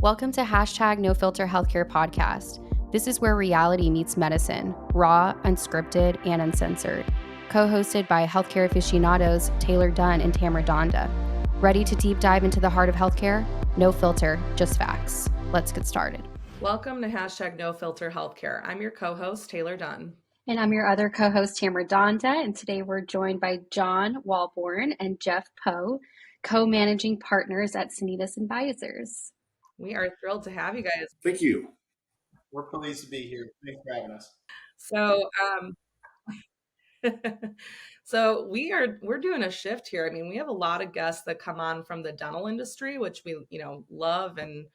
Welcome to #No Filter Healthcare Podcast. This is where reality meets medicine, raw, unscripted, and uncensored. Co-hosted by healthcare aficionados Taylor Dunn and Tamara. Ready to deep dive into the heart of healthcare? No filter, just facts. Let's get started. Welcome to #No Filter Healthcare. I'm your co-host, Taylor Dunn. And I'm your other co-host, Tamara, and today we're joined by John Walborn and Jeff Poe, co-managing partners at Sanitas Advisors. We are thrilled to have you guys. Thank you. We're pleased to be here. Thanks for having us. So we're doing a shift here. I mean, we have a lot of guests that come on from the dental industry, which we love and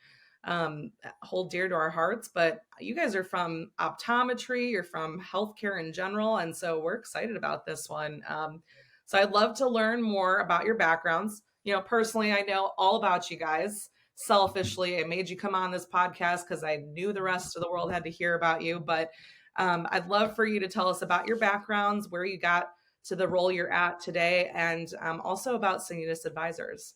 hold dear to our hearts. But you guys are from optometry, you're from healthcare in general, and so we're excited about this one. So I'd love to learn more about your backgrounds. Personally, I know all about you guys. Selfishly, I made you come on this podcast because I knew the rest of the world had to hear about you. But I'd love for you to tell us about your backgrounds, where you got to the role you're at today, and also about Sanitas Advisors.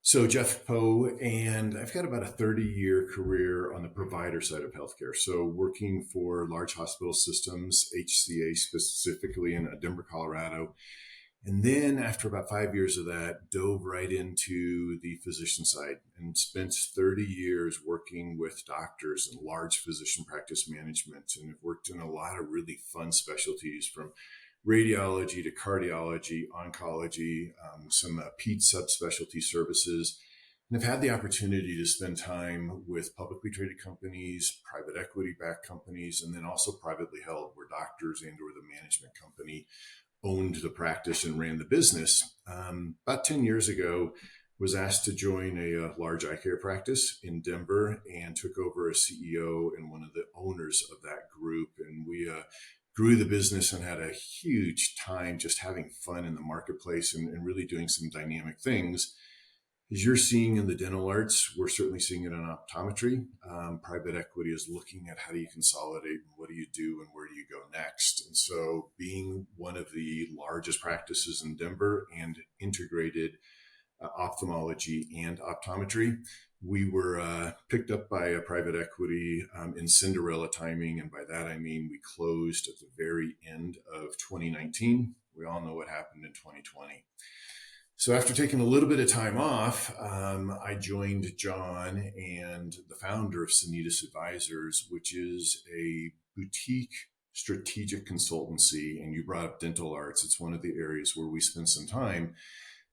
So Jeff Poe, and I've got about a 30-year career on the provider side of healthcare. So working for large hospital systems, HCA specifically in Denver, Colorado. And then after about 5 years of that, dove right into the physician side and spent 30 years working with doctors and large physician practice management, and have worked in a lot of really fun specialties from radiology to cardiology, oncology, some peds subspecialty services. And I've had the opportunity to spend time with publicly traded companies, private equity backed companies, and then also privately held, where doctors and or the management company owned the practice and ran the business. About 10 years ago, was asked to join a large eye care practice in Denver and took over as CEO and one of the owners of that group. And we grew the business and had a huge time just having fun in the marketplace and really doing some dynamic things. As you're seeing in the dental arts, we're certainly seeing it in optometry. Private equity is looking at how do you consolidate and what do you do and where do you go next. And so being one of the largest practices in Denver and integrated ophthalmology and optometry, we were picked up by a private equity in Cinderella timing. And by that, I mean we closed at the very end of 2019. We all know what happened in 2020. So after taking a little bit of time off, I joined John and the founder of Sanitas Advisors, which is a boutique strategic consultancy. And you brought up dental arts. It's one of the areas where we spend some time.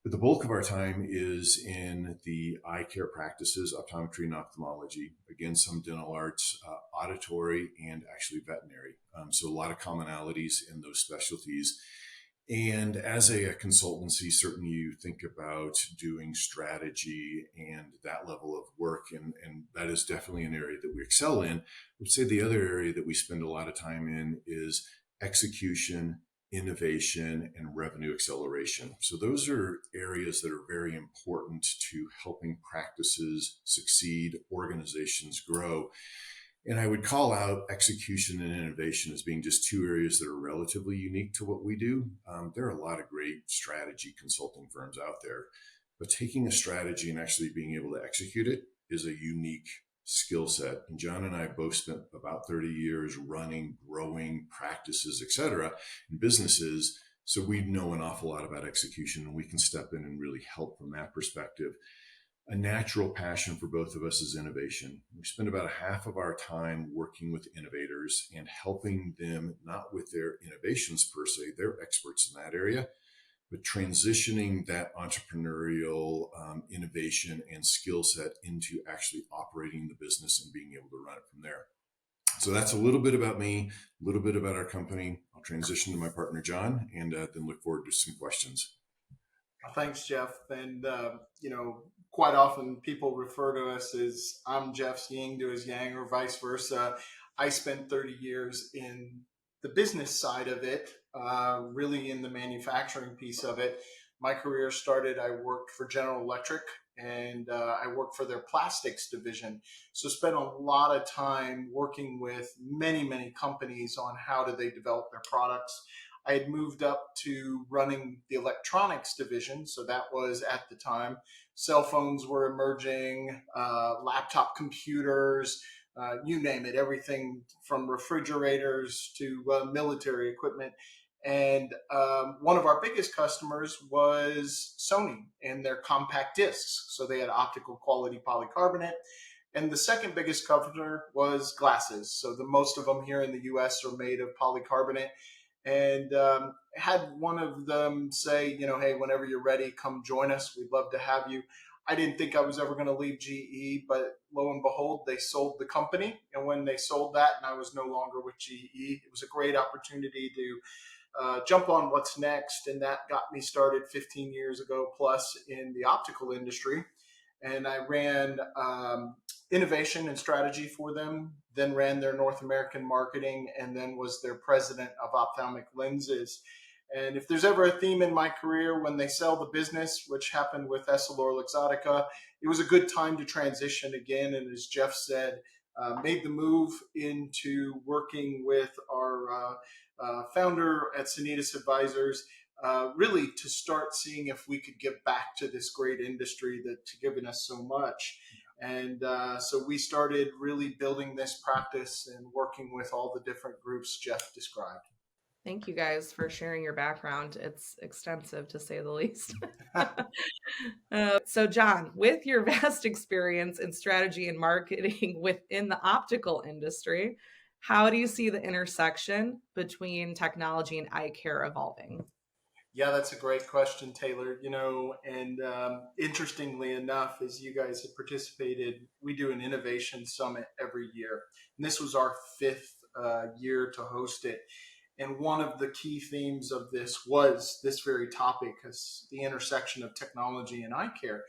But the bulk of our time is in the eye care practices, optometry and ophthalmology. Again, some dental arts, auditory, and actually veterinary. So a lot of commonalities in those specialties. And as a consultancy, certainly you think about doing strategy and that level of work. And that is definitely an area that we excel in. I would say the other area that we spend a lot of time in is execution, innovation, and revenue acceleration. So those are areas that are very important to helping practices succeed, organizations grow. And I would call out execution and innovation as being just two areas that are relatively unique to what we do. There are a lot of great strategy consulting firms out there, but taking a strategy and actually being able to execute it is a unique skill set. And John and I both spent about 30 years running, growing practices, et cetera, and businesses. So we know an awful lot about execution, and we can step in and really help from that perspective. A natural passion for both of us is innovation. We spend about half of our time working with innovators and helping them, not with their innovations per se, they're experts in that area, but transitioning that entrepreneurial innovation and skill set into actually operating the business and being able to run it from there. So that's a little bit about me, a little bit about our company. I'll transition to my partner, John, and then look forward to some questions. Thanks, Jeff. And, quite often people refer to us as I'm Jeff's yin to his yang or vice versa. I spent 30 years in the business side of it, really in the manufacturing piece of it. My career started, I worked for General Electric and I worked for their plastics division. So spent a lot of time working with many, many companies on how do they develop their products. I had moved up to running the electronics division. So that was at the time, cell phones were emerging, laptop computers, you name it, everything from refrigerators to military equipment. And one of our biggest customers was Sony and their compact discs. So they had optical quality polycarbonate. And the second biggest customer was glasses. So the most of them here in the US are made of polycarbonate. And had one of them say, hey, whenever you're ready, come join us. We'd love to have you. I didn't think I was ever going to leave GE, but lo and behold, they sold the company. And when they sold that and I was no longer with GE, it was a great opportunity to jump on what's next. And that got me started 15 years ago plus in the optical industry. And I ran innovation and strategy for them, then ran their North American marketing, and then was their president of ophthalmic lenses. And if there's ever a theme in my career, when they sell the business, which happened with EssilorLuxottica, it was a good time to transition again. And as Jeff said, made the move into working with our founder at Sanitas Advisors, really to start seeing if we could give back to this great industry that's given us so much. And so we started really building this practice and working with all the different groups Jeff described. Thank you guys for sharing your background. It's extensive to say the least. So John, with your vast experience in strategy and marketing within the optical industry, how do you see the intersection between technology and eye care evolving? Yeah, that's a great question, Taylor. And interestingly enough, as you guys have participated, we do an innovation summit every year. And this was our fifth year to host it. And one of the key themes of this was this very topic, the intersection of technology and eye care.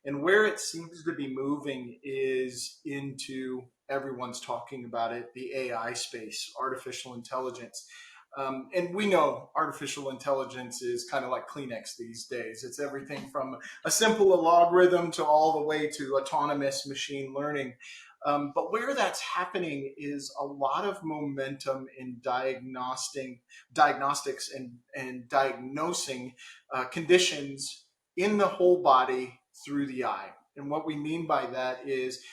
And where it seems to be moving is into, everyone's talking about it, the AI space, artificial intelligence. And we know artificial intelligence is kind of like Kleenex these days. It's everything from a simple logarithm to all the way to autonomous machine learning. But where that's happening is a lot of momentum in diagnostics and diagnosing conditions in the whole body through the eye. And what we mean by that is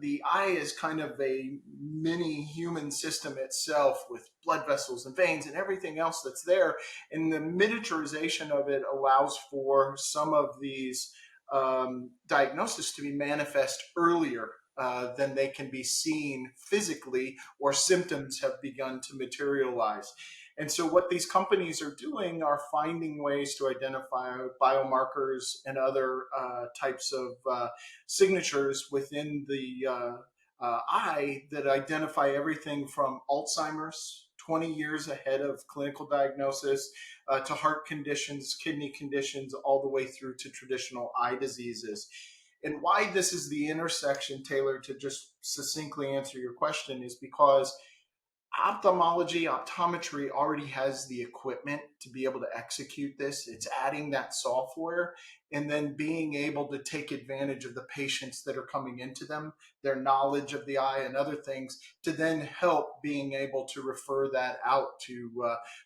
the eye is kind of a mini human system itself with blood vessels and veins and everything else that's there. And the miniaturization of it allows for some of these diagnoses to be manifest earlier than they can be seen physically, or symptoms have begun to materialize. And so what these companies are doing are finding ways to identify biomarkers and other types of signatures within the eye that identify everything from Alzheimer's, 20 years ahead of clinical diagnosis, to heart conditions, kidney conditions, all the way through to traditional eye diseases. And why this is the intersection, Taylor, to just succinctly answer your question, is because optometry already has the equipment to be able to execute this. It's adding that software and then being able to take advantage of the patients that are coming into them, their knowledge of the eye and other things, to then help being able to refer that out to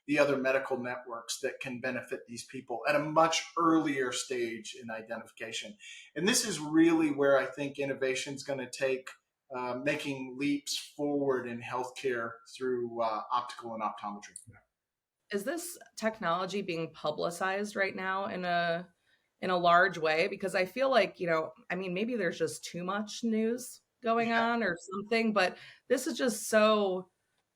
the other medical networks that can benefit these people at a much earlier stage in identification. And this is really where I think innovation is going to take making leaps forward in healthcare through optical and optometry. Is this technology being publicized right now in a large way? Because I feel like, maybe there's just too much news going on or something, but this is just so,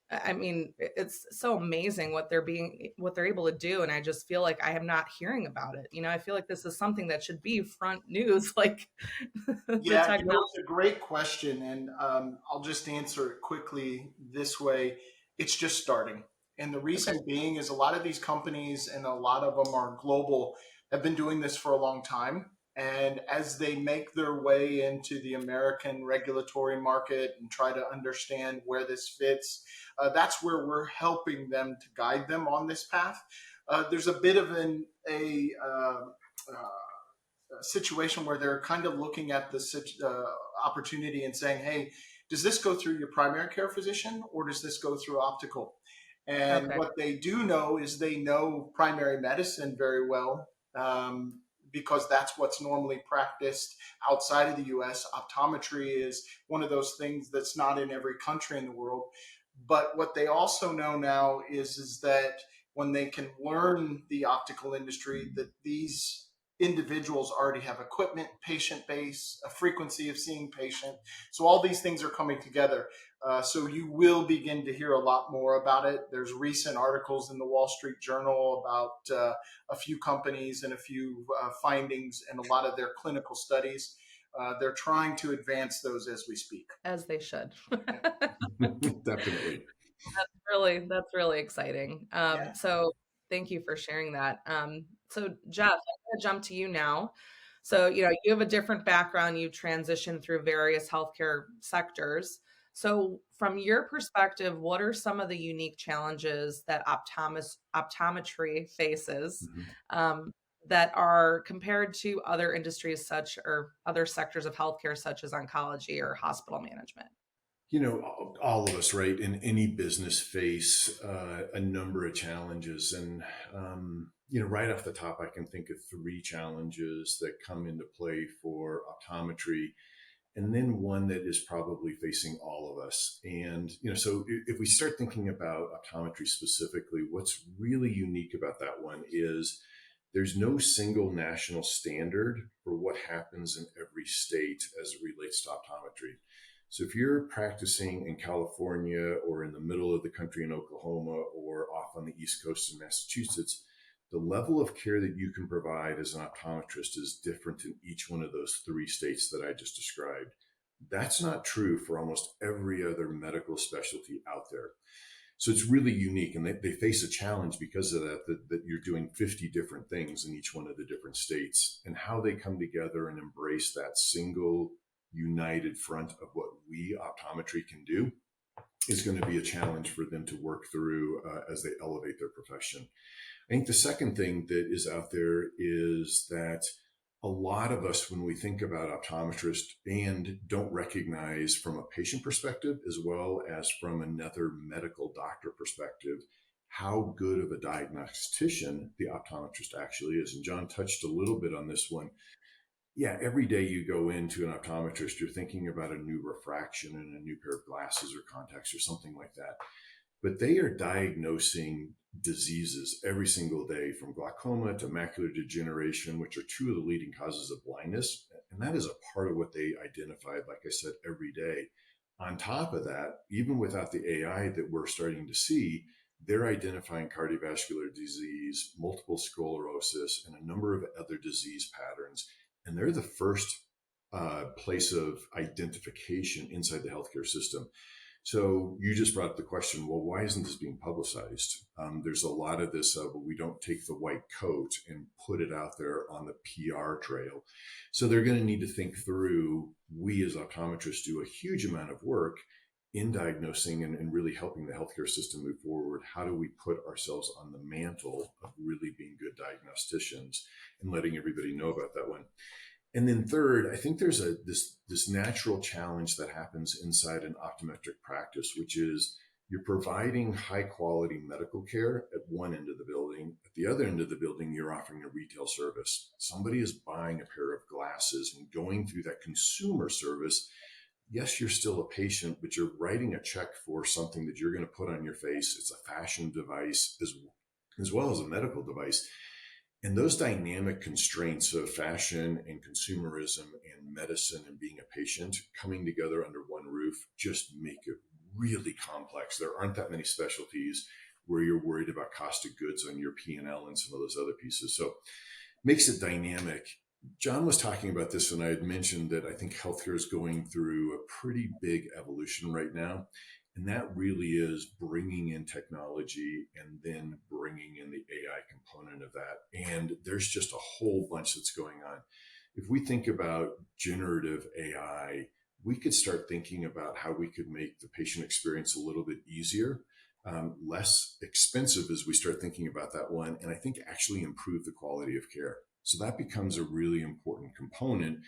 it's so amazing what they're able to do. And I just feel like I am not hearing about it. I feel like this is something that should be front news, like yeah, it's a great question. And I'll just answer it quickly this way. It's just starting. And the reason being is a lot of these companies, and a lot of them are global, have been doing this for a long time. And as they make their way into the American regulatory market and try to understand where this fits, that's where we're helping them to guide them on this path. There's a bit of a situation where they're kind of looking at the opportunity and saying, hey, does this go through your primary care physician or does this go through optical? And Okay. what they do know is they know primary medicine very well, because that's what's normally practiced outside of the US. Optometry is one of those things that's not in every country in the world. But what they also know now is that when they can learn the optical industry, that these individuals already have equipment, patient base, a frequency of seeing patient. So all these things are coming together. So you will begin to hear a lot more about it. There's recent articles in the Wall Street Journal about a few companies and a few findings and a lot of their clinical studies. They're trying to advance those as we speak. As they should. Definitely. That's really exciting. Yeah. So thank you for sharing that. So Jeff, I'm going to jump to you now. So, you have a different background. You transitioned through various healthcare sectors. So from your perspective, what are some of the unique challenges that optometry faces, that are compared to other industries or other sectors of healthcare, such as oncology or hospital management? All of us, right, in any business face a number of challenges. And, right off the top, I can think of three challenges that come into play for optometry, and then one that is probably facing all of us. And, so if we start thinking about optometry specifically, what's really unique about that one is there's no single national standard for what happens in every state as it relates to optometry. So if you're practicing in California or in the middle of the country in Oklahoma or off on the East Coast in Massachusetts, the level of care that you can provide as an optometrist is different in each one of those three states that I just described. That's not true for almost every other medical specialty out there. So it's really unique, and they face a challenge because of that you're doing 50 different things in each one of the different states, and how they come together and embrace that single united front of what we optometry can do is going to be a challenge for them to work through as they elevate their profession. I think the second thing that is out there is that a lot of us, when we think about optometrists and don't recognize from a patient perspective, as well as from another medical doctor perspective, how good of a diagnostician the optometrist actually is. And John touched a little bit on this one. Yeah, every day you go into an optometrist, you're thinking about a new refraction and a new pair of glasses or contacts or something like that. But they are diagnosing diseases every single day, from glaucoma to macular degeneration, which are two of the leading causes of blindness. And that is a part of what they identified, like I said, every day. On top of that, even without the AI that we're starting to see, they're identifying cardiovascular disease, multiple sclerosis, and a number of other disease patterns. And they're the first place of identification inside the healthcare system. So you just brought up the question, well, why isn't this being publicized? There's a lot of this, but we don't take the white coat and put it out there on the PR trail. So they're going to need to think through, we as optometrists do a huge amount of work in diagnosing and really helping the healthcare system move forward. How do we put ourselves on the mantle of really being good diagnosticians and letting everybody know about that one? And then third, I think there's this natural challenge that happens inside an optometric practice, which is you're providing high quality medical care at one end of the building. At the other end of the building, you're offering a retail service. Somebody is buying a pair of glasses and going through that consumer service. Yes, you're still a patient, but you're writing a check for something that you're going to put on your face. It's a fashion device as well as a medical device. And those dynamic constraints of fashion and consumerism and medicine and being a patient coming together under one roof just make it really complex. There aren't that many specialties where you're worried about cost of goods on your P&L and some of those other pieces. So makes it dynamic. John was talking about this, and I had mentioned that I think healthcare is going through a pretty big evolution right now. And that really is bringing in technology and then bringing in the AI component of that. And there's just a whole bunch that's going on. If we think about generative AI, we could start thinking about how we could make the patient experience a little bit easier, less expensive as we start thinking about that one, and I think actually improve the quality of care. So that becomes a really important component.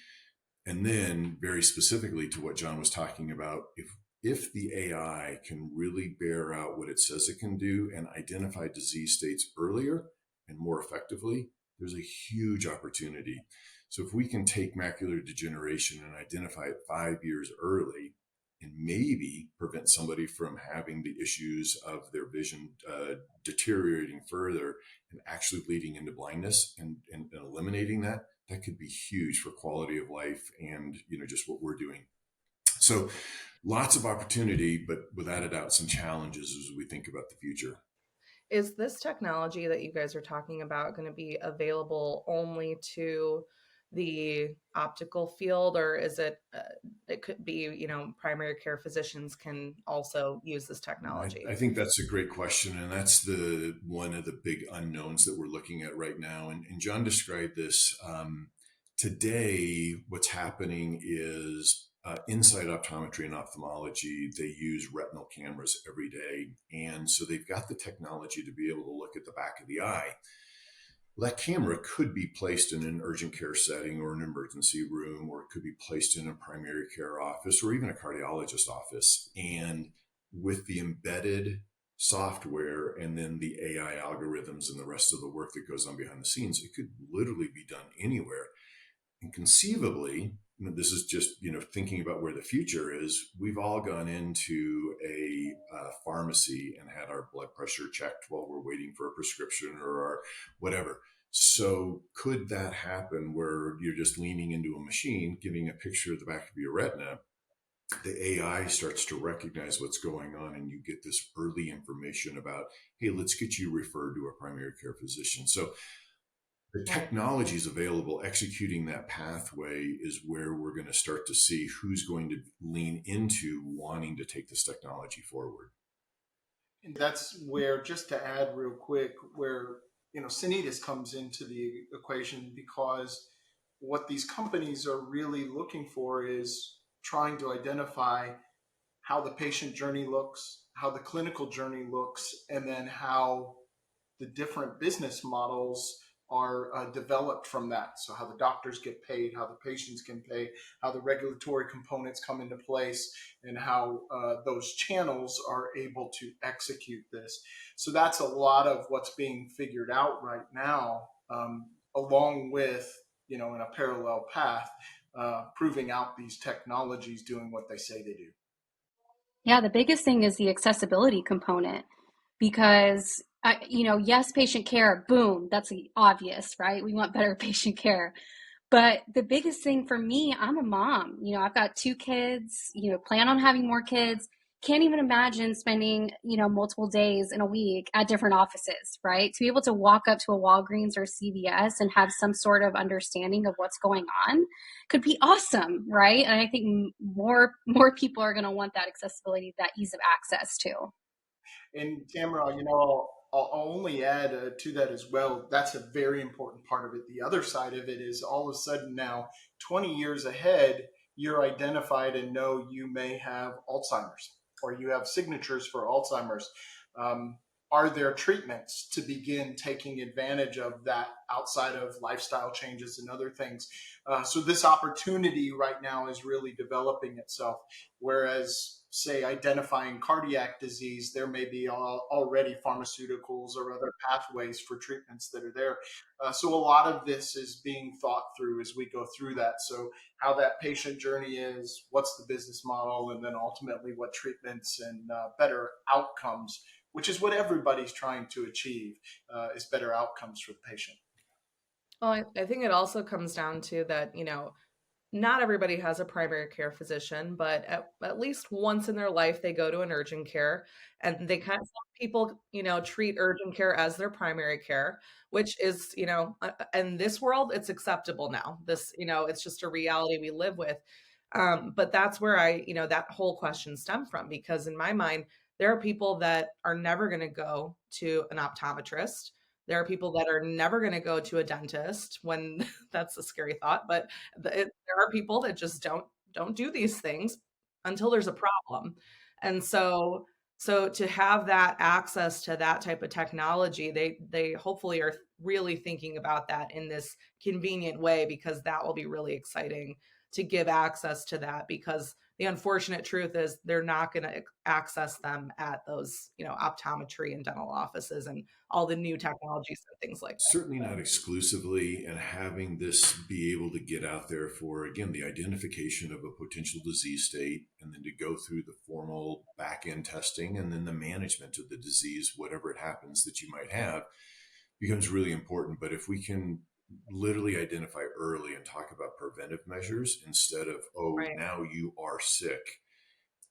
And then very specifically to what John was talking about, if if the AI can really bear out what it says it can do and identify disease states earlier and more effectively, there's a huge opportunity. So if we can take macular degeneration and identify it 5 years early and maybe prevent somebody from having the issues of their vision deteriorating further and actually leading into blindness and eliminating that, that could be huge for quality of life and, just what we're doing. So lots of opportunity, but without a doubt, some challenges as we think about the future. Is this technology that you guys are talking about going to be available only to the optical field, or is it, it could be, primary care physicians can also use this technology? I think that's a great question. And that's one of the big unknowns that we're looking at right now. And John described this. Today, what's happening is inside optometry and ophthalmology, they use retinal cameras every day. And so they've got the technology to be able to look at the back of the eye. Well, that camera could be placed in an urgent care setting or an emergency room, or it could be placed in a primary care office or even a cardiologist office. And with the embedded software and then the AI algorithms and the rest of the work that goes on behind the scenes, it could literally be done anywhere. And conceivably, this is just, thinking about where the future is. We've all gone into a pharmacy and had our blood pressure checked while we're waiting for a prescription or our whatever. So could that happen where you're just leaning into a machine, giving a picture of the back of your retina? The AI starts to recognize what's going on, and you get this early information about, hey, let's get you referred to a primary care physician. So the technology is available. Executing that pathway is where we're going to start to see who's going to lean into wanting to take this technology forward. And that's where, just to add real quick, where Sanitas comes into the equation, because what these companies are really looking for is trying to identify how the patient journey looks, how the clinical journey looks, and then how the different business models are developed from that. So how the doctors get paid, how the patients can pay, how the regulatory components come into place, and how those channels are able to execute this. So that's a lot of what's being figured out right now, along with, in a parallel path, proving out these technologies doing what they say they do. Yeah, the biggest thing is the accessibility component, because yes, patient care, boom, that's obvious, right? We want better patient care. But the biggest thing for me, I'm a mom, I've got 2 kids, plan on having more kids. Can't even imagine spending, multiple days in a week at different offices, right? To be able to walk up to a Walgreens or CVS and have some sort of understanding of what's going on could be awesome, right? And I think more people are going to want that accessibility, that ease of access too. And Tamara, I'll only add to that as well. That's a very important part of it. The other side of it is, all of a sudden now, 20 years ahead, you're identified and know you may have Alzheimer's, or you have signatures for Alzheimer's. Are there treatments to begin taking advantage of that outside of lifestyle changes and other things? So this opportunity right now is really developing itself. Whereas, say, identifying cardiac disease, there may be already pharmaceuticals or other pathways for treatments that are there. So a lot of this is being thought through as we go through that. So how that patient journey is, what's the business model, and then ultimately what treatments and better outcomes, which is what everybody's trying to achieve, is better outcomes for the patient. Well, I think it also comes down to that, not everybody has a primary care physician, but at least once in their life, they go to an urgent care, and they kind of, some people, treat urgent care as their primary care, which is, in this world, it's acceptable now. This, it's just a reality we live with. But that's where that whole question stemmed from, because in my mind, there are people that are never going to go to an optometrist. There are people that are never going to go to a dentist, when that's a scary thought, but there are people that just don't do these things until there's a problem. And so to have that access to that type of technology, they hopefully are really thinking about that in this convenient way, because that will be really exciting to give access to that, because the unfortunate truth is they're not going to access them at those, optometry and dental offices and all the new technologies and things like that. Certainly not exclusively, and having this be able to get out there for, again, the identification of a potential disease state, and then to go through the formal back end testing and then the management of the disease, whatever it happens that you might have, becomes really important. But if we can literally identify early and talk about preventive measures instead of, Right. now you are sick,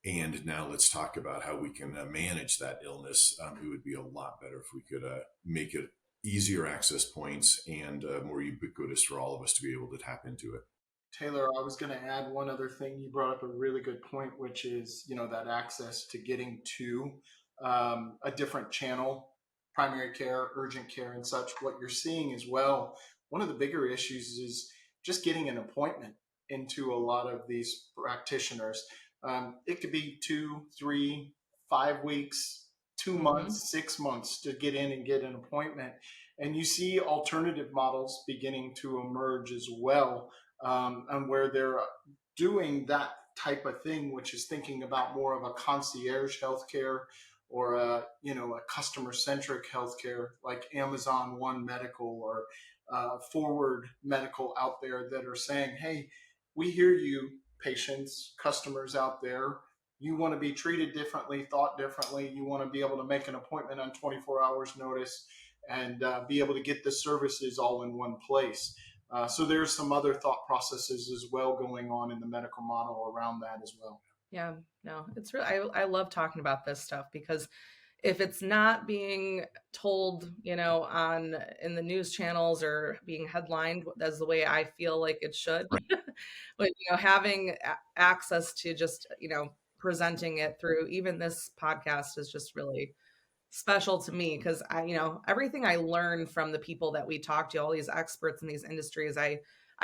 and now let's talk about how we can manage that illness, it would be a lot better if we could make it easier access points and more ubiquitous for all of us to be able to tap into it. Taylor, I was going to add one other thing. You brought up a really good point, which is, that access to getting to a different channel, primary care, urgent care, and such. What you're seeing as well, one of the bigger issues is just getting an appointment into a lot of these practitioners. It could be 2, 3, 5 weeks, 2 months, 6 months to get in and get an appointment. And you see alternative models beginning to emerge as well, and where they're doing that type of thing, which is thinking about more of a concierge healthcare or a customer centric healthcare like Amazon One Medical or Forward Medical out there that are saying, hey, we hear you, patients, customers out there. You want to be treated differently, thought differently. You want to be able to make an appointment on 24 hours notice and be able to get the services all in one place. So there's some other thought processes as well going on in the medical model around that as well. Yeah, no, it's really, I love talking about this stuff because if it's not being told, in the news channels or being headlined as the way I feel like it should, but, having access to just, presenting it through even this podcast is just really special to me because everything I learned from the people that we talk to, all these experts in these industries, I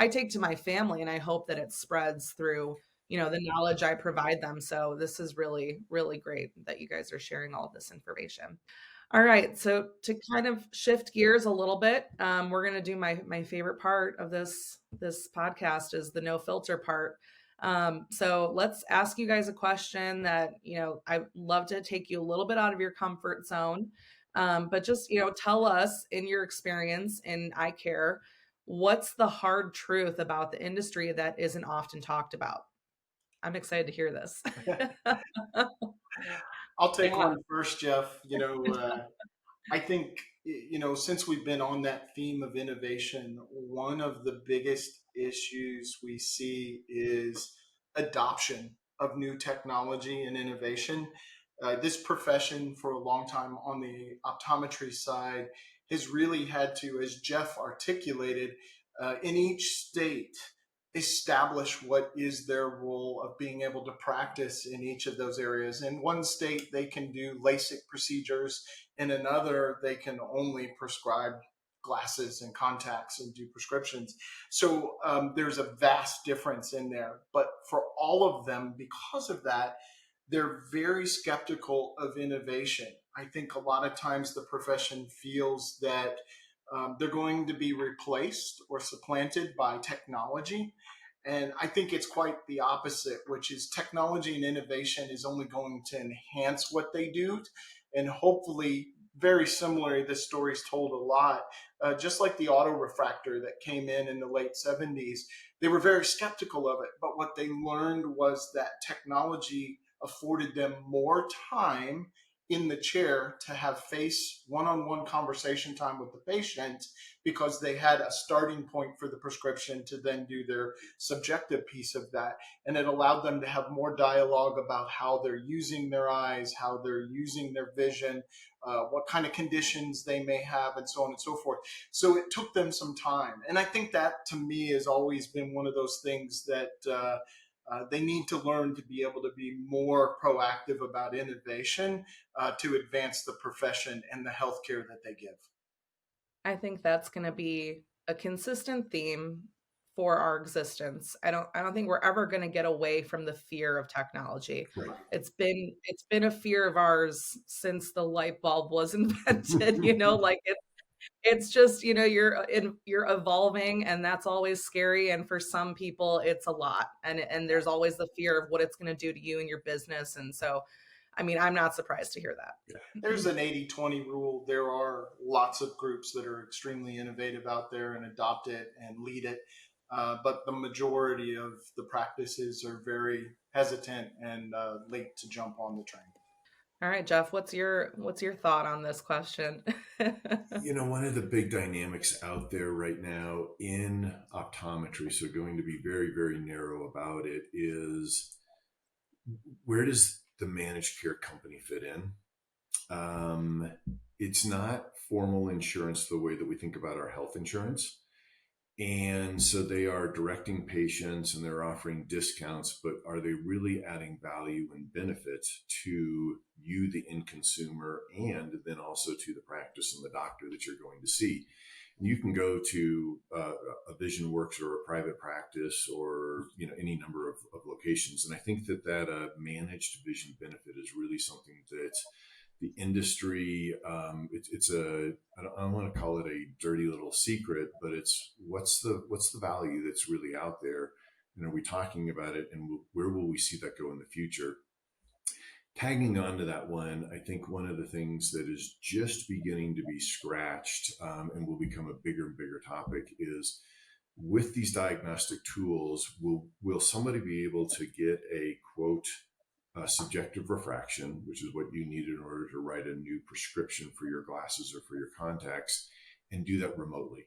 take to my family, and I hope that it spreads through, the knowledge I provide them. So this is really, really great that you guys are sharing all of this information. All right. So to kind of shift gears a little bit, we're going to do my favorite part of this podcast is the no filter part. So let's ask you guys a question that, I'd love to take you a little bit out of your comfort zone. But just, tell us in your experience in eye care, what's the hard truth about the industry that isn't often talked about? I'm excited to hear this. I'll take one first, Jeff. I think, since we've been on that theme of innovation, one of the biggest issues we see is adoption of new technology and innovation. This profession for a long time on the optometry side has really had to, as Jeff articulated, in each state, establish what is their role of being able to practice in each of those areas. In one state, they can do LASIK procedures. In another, they can only prescribe glasses and contacts and do prescriptions. So there's a vast difference in there. But for all of them, because of that, they're very skeptical of innovation. I think a lot of times the profession feels that they're going to be replaced or supplanted by technology. And I think it's quite the opposite, which is technology and innovation is only going to enhance what they do. And hopefully, very similarly, this story's told a lot, just like the autorefractor that came in the late 70s. They were very skeptical of it. But what they learned was that technology afforded them more time in the chair to have one-on-one conversation time with the patient because they had a starting point for the prescription to then do their subjective piece of that. And it allowed them to have more dialogue about how they're using their eyes, how they're using their vision, what kind of conditions they may have, and so on and so forth. So it took them some time. And I think that, to me, has always been one of those things that they need to learn to be able to be more proactive about innovation to advance the profession and the healthcare that they give. I think that's going to be a consistent theme for our existence. I don't think we're ever going to get away from the fear of technology. Right. It's been a fear of ours since the light bulb was invented, like It's just, you're evolving, and that's always scary. And for some people, it's a lot. And there's always the fear of what it's going to do to you and your business. And so, I mean, I'm not surprised to hear that. There's an 80-20 rule. There are lots of groups that are extremely innovative out there and adopt it and lead it. But the majority of the practices are very hesitant and late to jump on the train. All right, Jeff, what's your thought on this question? One of the big dynamics out there right now in optometry, so going to be very, very narrow about it, is where does the managed care company fit in? It's not formal insurance the way that we think about our health insurance. And so they are directing patients and they're offering discounts, but are they really adding value and benefits to you, the end consumer, and then also to the practice and the doctor that you're going to see? And you can go to a Vision Works or a private practice or any number of locations, and I think that managed vision benefit is really something that the industry, it's I don't want to call it a dirty little secret, but it's what's the value that's really out there, and are we talking about it, and where will we see that go in the future? Tagging on to that one, I think one of the things that is just beginning to be scratched, and will become a bigger and bigger topic, is with these diagnostic tools, will somebody be able to get a quote subjective refraction, which is what you need in order to write a new prescription for your glasses or for your contacts, and do that remotely?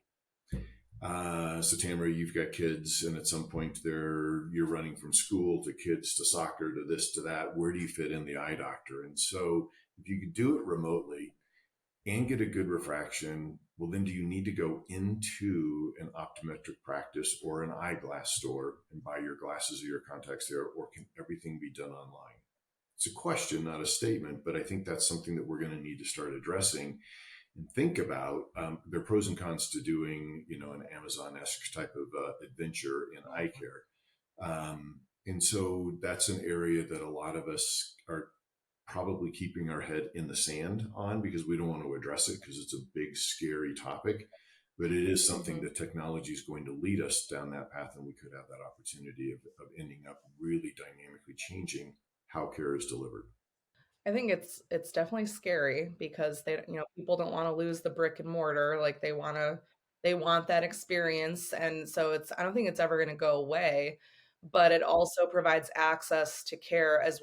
So Tamara, you've got kids, and at some point you're running from school to kids to soccer to this to that. Where do you fit in the eye doctor? And so if you could do it remotely and get a good refraction, well, then do you need to go into an optometric practice or an eyeglass store and buy your glasses or your contacts there, or can everything be done online? It's a question, not a statement, but I think that's something that we're going to need to start addressing and think about. There are pros and cons to doing, an Amazon-esque type of adventure in eye care. And so that's an area that a lot of us are probably keeping our head in the sand on, because we don't want to address it because it's a big, scary topic. But it is something that technology is going to lead us down that path, and we could have that opportunity of ending up really dynamically changing how care is delivered. I think it's definitely scary because people don't want to lose the brick and mortar. Like they want that experience. And so I don't think it's ever going to go away, but it also provides access to care. As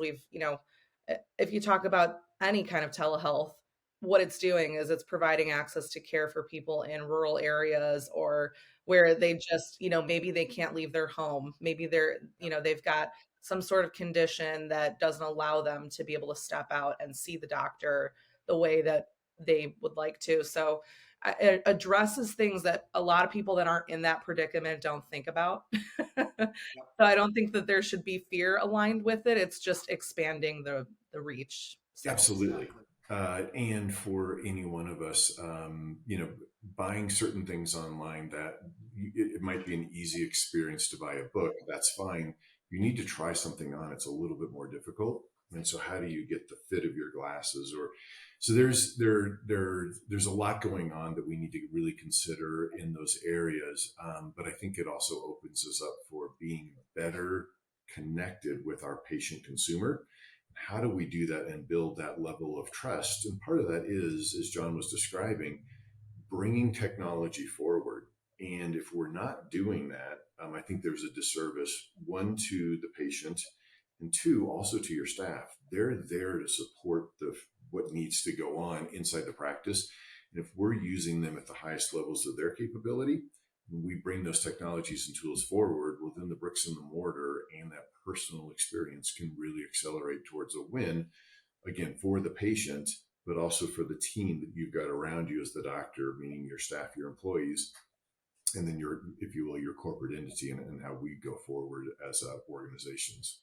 if you talk about any kind of telehealth, what it's doing is it's providing access to care for people in rural areas, or where they just, maybe they can't leave their home. Maybe they've got some sort of condition that doesn't allow them to be able to step out and see the doctor the way that they would like to. So it addresses things that a lot of people that aren't in that predicament don't think about. So I don't think that there should be fear aligned with it. It's just expanding the reach. So. Absolutely. And for any one of us, buying certain things online, that it might be an easy experience to buy a book. That's fine. You need to try something on. It's a little bit more difficult. And so how do you get the fit of your glasses? Or so there's a lot going on that we need to really consider in those areas. But I think it also opens us up for being better connected with our patient consumer. How do we do that and build that level of trust? And part of that is, as John was describing, bringing technology forward. And if we're not doing that, I think there's a disservice, one, to the patient, and two, also to your staff. They're there to support what needs to go on inside the practice. And if we're using them at the highest levels of their capability, and we bring those technologies and tools forward, well, then the bricks and the mortar and that personal experience can really accelerate towards a win, again, for the patient, but also for the team that you've got around you as the doctor, meaning your staff, your employees, and then your, if you will, your corporate entity, and how we go forward as organizations.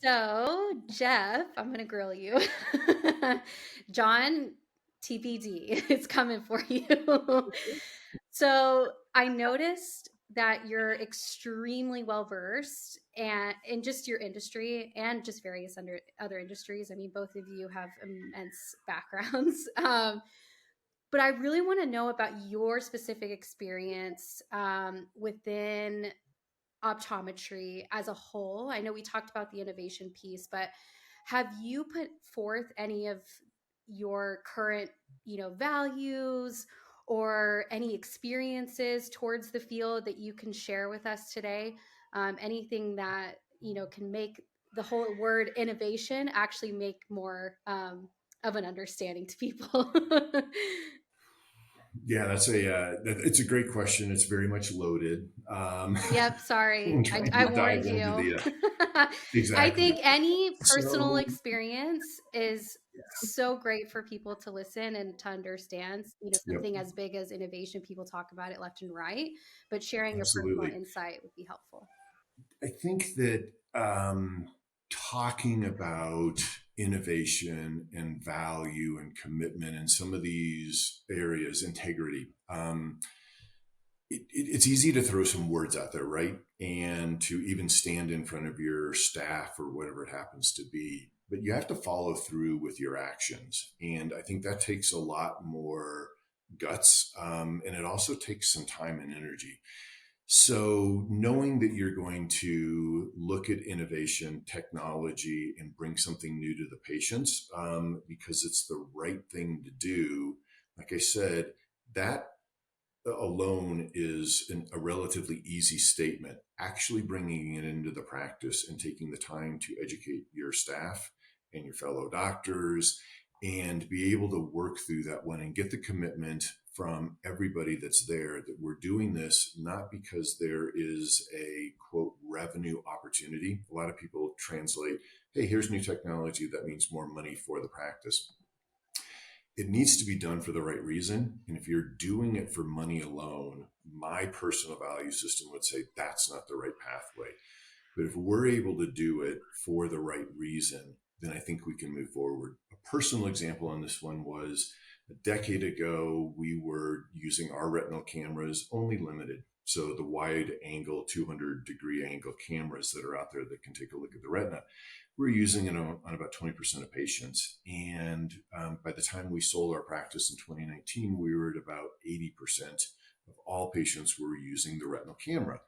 So, Jeff, I'm going to grill you. John, TPD, it's coming for you. So, I noticed that you're extremely well versed and in just your industry and just various other industries. I mean, both of you have immense backgrounds. But I really want to know about your specific experience within optometry as a whole. I know we talked about the innovation piece, but have you put forth any of your current, values or any experiences towards the field that you can share with us today? Anything that, can make the whole word innovation actually make more of an understanding to people? Yeah, it's a great question. It's very much loaded. Yep, sorry. I'm I, trying I to dive warned into you. the I exactly. think any personal So experience is so great for people to listen and to understand. yep, Something as big as innovation, people talk about it left and right, but sharing your personal absolutely. insight would be helpful. I think that talking about innovation and value and commitment in some of these areas, integrity, it's easy to throw some words out there, right? And to even stand in front of your staff or whatever it happens to be. But you have to follow through with your actions. And I think that takes a lot more guts. And it also takes some time and energy. So, knowing that you're going to look at innovation, technology, and bring something new to the patients because it's the right thing to do, like I said, that alone is a relatively easy statement. Actually bringing it into the practice and taking the time to educate your staff and your fellow doctors and be able to work through that one and get the commitment from everybody that's there that we're doing this not because there is a quote revenue opportunity. A lot of people translate, hey, here's new technology, that means more money for the practice. It needs to be done for the right reason. And if you're doing it for money alone, my personal value system would say that's not the right pathway. But if we're able to do it for the right reason, then I think we can move forward. A personal example on this one was a decade ago, we were using our retinal cameras only limited. So the wide angle, 200-degree angle cameras that are out there that can take a look at the retina, we're using it on about 20% of patients. And by the time we sold our practice in 2019, we were at about 80% of all patients were using the retinal camera.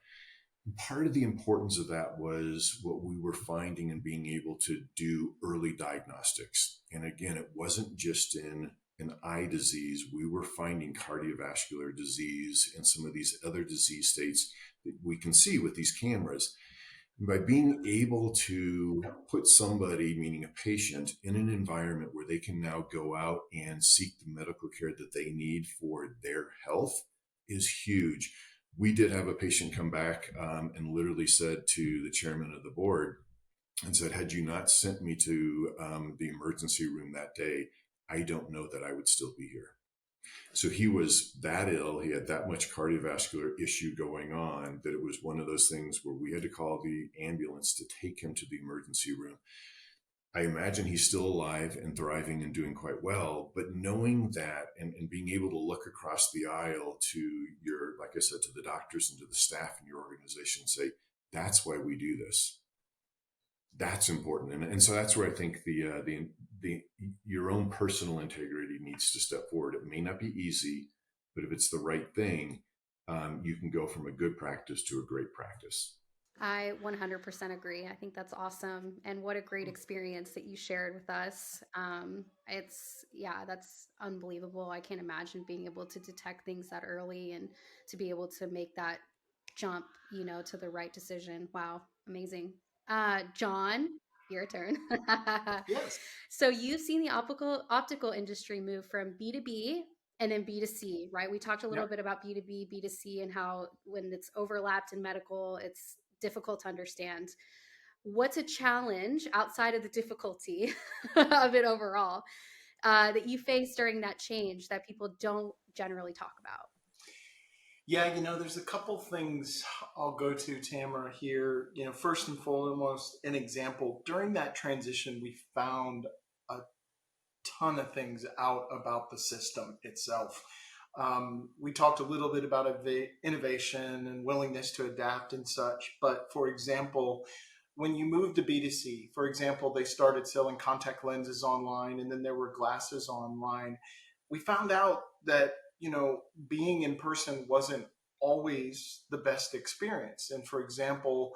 And part of the importance of that was what we were finding and being able to do early diagnostics. And again, it wasn't just in an eye disease. We were finding cardiovascular disease and some of these other disease states that we can see with these cameras. And by being able to put somebody, meaning a patient, in an environment where they can now go out and seek the medical care that they need for their health is huge. We did have a patient come back and literally said to the chairman of the board and said, had you not sent me to the emergency room that day, I don't know that I would still be here. So he was that ill. He had that much cardiovascular issue going on that it was one of those things where we had to call the ambulance to take him to the emergency room. I imagine he's still alive and thriving and doing quite well, but knowing that and being able to look across the aisle to your, like I said, to the doctors and to the staff in your organization, say, that's why we do this. That's important. And so that's where I think the your own personal integrity needs to step forward. It may not be easy, but if it's the right thing, you can go from a good practice to a great practice. I 100% agree. I think that's awesome. And what a great experience that you shared with us. That's unbelievable. I can't imagine being able to detect things that early and to be able to make that jump, to the right decision. Wow. Amazing. John, your turn. Yes. So you've seen the optical industry move from B2B and then B2C, right? We talked a little Yep. bit about B2B, B2C, and how when it's overlapped in medical, it's difficult to understand. What's a challenge outside of the difficulty of it overall that you faced during that change that people don't generally talk about? Yeah, there's a couple things I'll go to, Tamara, here. First and foremost, an example. During that transition, we found a ton of things out about the system itself. We talked a little bit about innovation and willingness to adapt and such. But for example, when you move to B2C, for example, they started selling contact lenses online and then there were glasses online. we found out that, being in person wasn't always the best experience. And for example,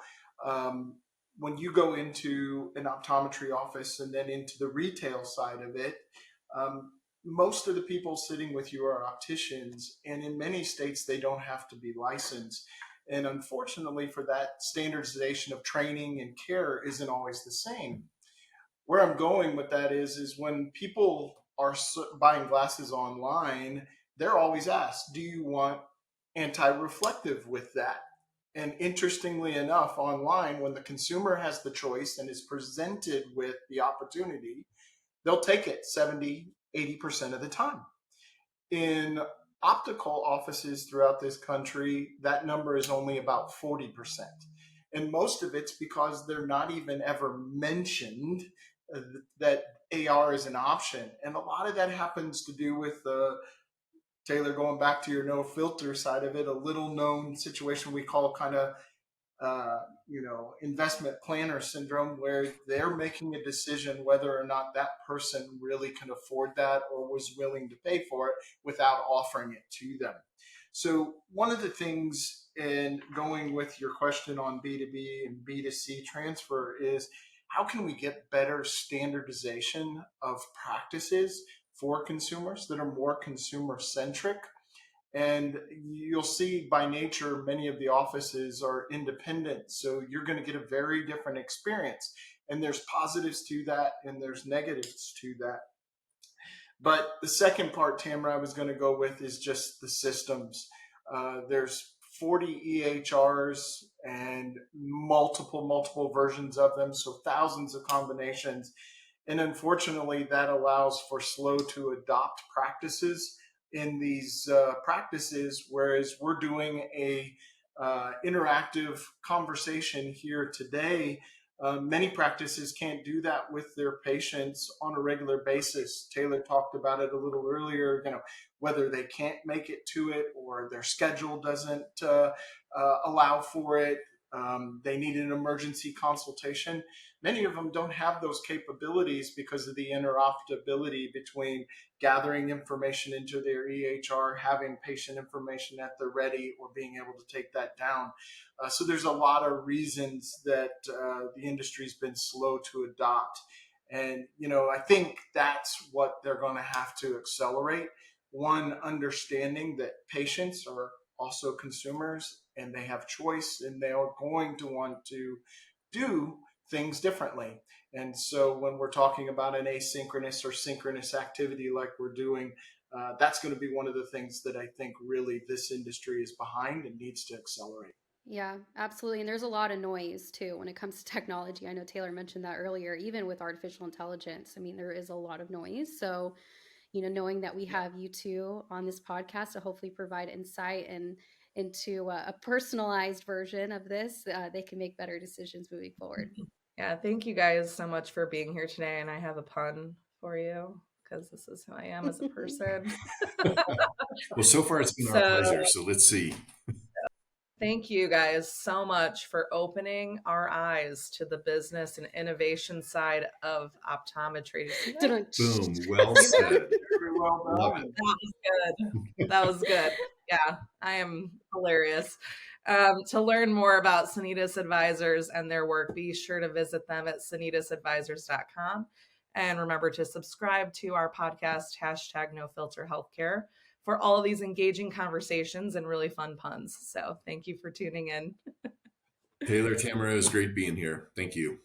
when you go into an optometry office and then into the retail side of it, um, most of the people sitting with you are opticians, and in many states, they don't have to be licensed. And unfortunately, for that, standardization of training and care isn't always the same. Where I'm going with that is when people are buying glasses online, they're always asked, do you want anti-reflective with that? And interestingly enough, online, when the consumer has the choice and is presented with the opportunity, they'll take it 70, 80% of the time. In optical offices throughout this country, that number is only about 40%. And most of it's because they're not even ever mentioned that AR is an option. And a lot of that happens to do with Taylor, going back to your no filter side of it, a little known situation we call kind of investment planner syndrome, where they're making a decision whether or not that person really can afford that or was willing to pay for it without offering it to them. So one of the things, in going with your question on B2B and B2C transfer, is how can we get better standardization of practices for consumers that are more consumer centric? And you'll see by nature, many of the offices are independent. So you're going to get a very different experience. And there's positives to that and there's negatives to that. But the second part, Tamara, I was going to go with is just the systems. There's 40 EHRs and multiple versions of them. So thousands of combinations. And unfortunately, that allows for slow to adopt practices in these practices, whereas we're doing a interactive conversation here today. Many practices can't do that with their patients on a regular basis. Taylor talked about it a little earlier, whether they can't make it to it or their schedule doesn't allow for it. They need an emergency consultation. Many of them don't have those capabilities because of the interoperability between gathering information into their EHR, having patient information at the ready, or being able to take that down. So there's a lot of reasons that the industry's been slow to adopt. And, I think that's what they're going to have to accelerate. One, understanding that patients are also consumers and they have choice and they are going to want to do things differently. And so when we're talking about an asynchronous or synchronous activity like we're doing, that's going to be one of the things that I think really this industry is behind and needs to accelerate. Yeah, absolutely. And there's a lot of noise too when it comes to technology. I know Taylor mentioned that earlier, even with artificial intelligence. I mean, there is a lot of noise. So, knowing that we have you two on this podcast to hopefully provide insight and into a personalized version of this, they can make better decisions moving forward. Yeah, thank you guys so much for being here today. And I have a pun for you because this is who I am as a person. Well, so far it's been our pleasure. So let's see. Thank you guys so much for opening our eyes to the business and innovation side of optometry. Boom. Well said. Well done. That was good. That was good. Yeah, I am hilarious. To learn more about Sanitas Advisors and their work, be sure to visit them at sanitasadvisors.com. And remember to subscribe to our podcast, #NoFilterHealthcare, for all of these engaging conversations and really fun puns. So thank you for tuning in. Taylor, Tamara, it was great being here. Thank you.